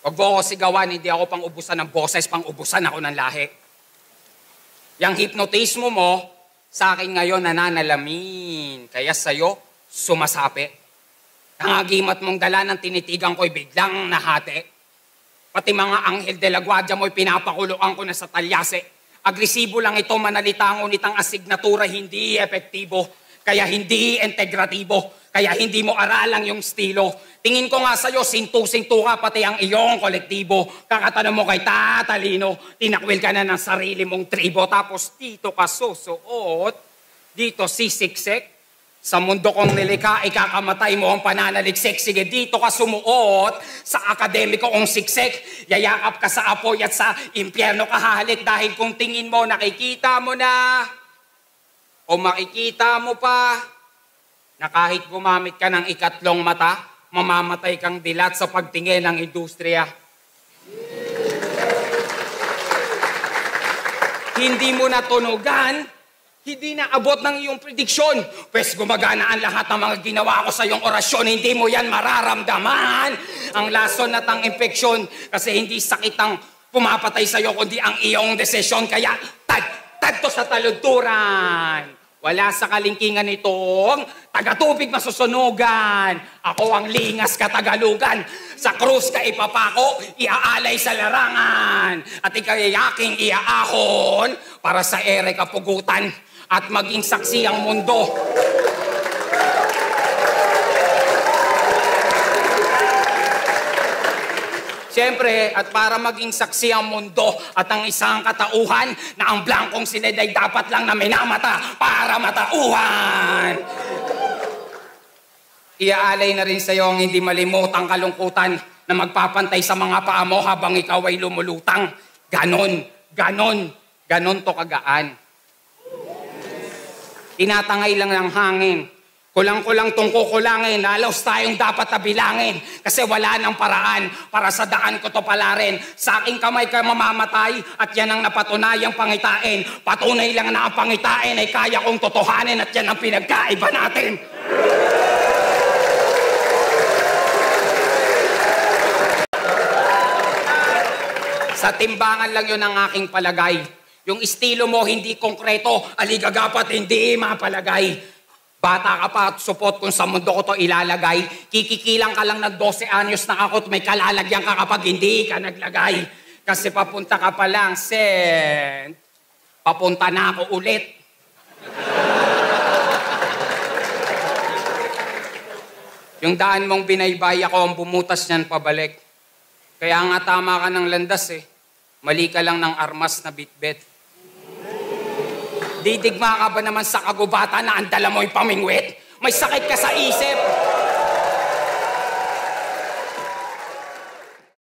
Huwag mo ako sigawan, hindi ako pang ubusan ng boses, pang ubusan ako ng lahi. Yang hipnotismo mo, sa akin ngayon nananalamin. Kaya sa'yo, sumasapi. Ang agimat mong dala ng tinitigan ko'y biglang nahati. Pati mga anghel de la guardia mo'y pinapakuluan ko na sa talyase. Agresibo lang ito manalita, ngunit ang asignatura hindi epektibo. Kaya hindi integratibo. Kaya hindi mo aralang yung estilo. Tingin ko nga sa'yo, sintu-sintu ka pati ang iyong kolektibo. Kakatanong mo kay tatalino, tinakwil ka na ng sarili mong tribo. Tapos dito ka susuot, dito sisiksik. Sa mundo kong nilikha, ikakamatay mo ang pananaliksik. Sige, dito ka sumuot sa akademiko kong siksik. Yayakap ka sa apoy at sa impyerno ka hahalik. Dahil kung tingin mo, nakikita mo na, o makikita mo pa, na kahit gumamit ka ng ikatlong mata, mamamatay kang dilat sa pagtingin ng industriya. Hindi mo natunugan, hindi na abot ng iyong prediksyon. Pwes gumagana ang lahat ng mga ginawa ko sa iyong orasyon. Hindi mo yan mararamdaman. Ang lason at ang infeksyon. Kasi hindi sakit ang pumapatay sa iyo, kundi ang iyong desisyon. Kaya tad to sa taludturan. Wala sa kalingkingan itong tagatubig masusunugan. Ako ang lingas katagalugan. Sa krus ka ipapako, iaalay sa larangan. At ika'y aking iaahon para sa ere kapugutan at maging saksi ang mundo. Siyempre, at para maging saksi ang mundo at ang isang katauhan na ang blankong silid ay dapat lang na minamata para matauhan. Iaalay na rin sa iyo ang hindi malimutang kalungkutan na magpapantay sa mga paa mo habang ikaw ay lumulutang. Ganon to kagaan. Tinatangay lang ng hangin. Kulang-kulang tong kukulangin, halos tayong dapat nabilangin kasi wala nang paraan para sa daan ko to palarin. Sa aking kamay ka mamamatay at yan ang napatunayang pangitain. Patunay lang na ang pangitain ay kaya kong totohanin at yan ang pinagkaiba natin. Sa timbangan lang yun ang aking palagay. Yung estilo mo hindi konkreto, aligagapat hindi mapalagay. Bata ka pa at supot kung sa mundo ko to ilalagay. Kikikilang ka lang ng 12 anyos na ako at may kalalagyan ka kapag hindi ka naglagay. Kasi papunta ka pa lang, Sen. Papunta na ako ulit. Yung daan mong binaybay ako ang bumutas niyan pabalik. Kaya nga tama ka ng landas eh. Mali ka lang ng armas na bitbit. Didigma ka ba naman sa kagubatan na ang dala mo'y pamingwit? May sakit ka sa isip.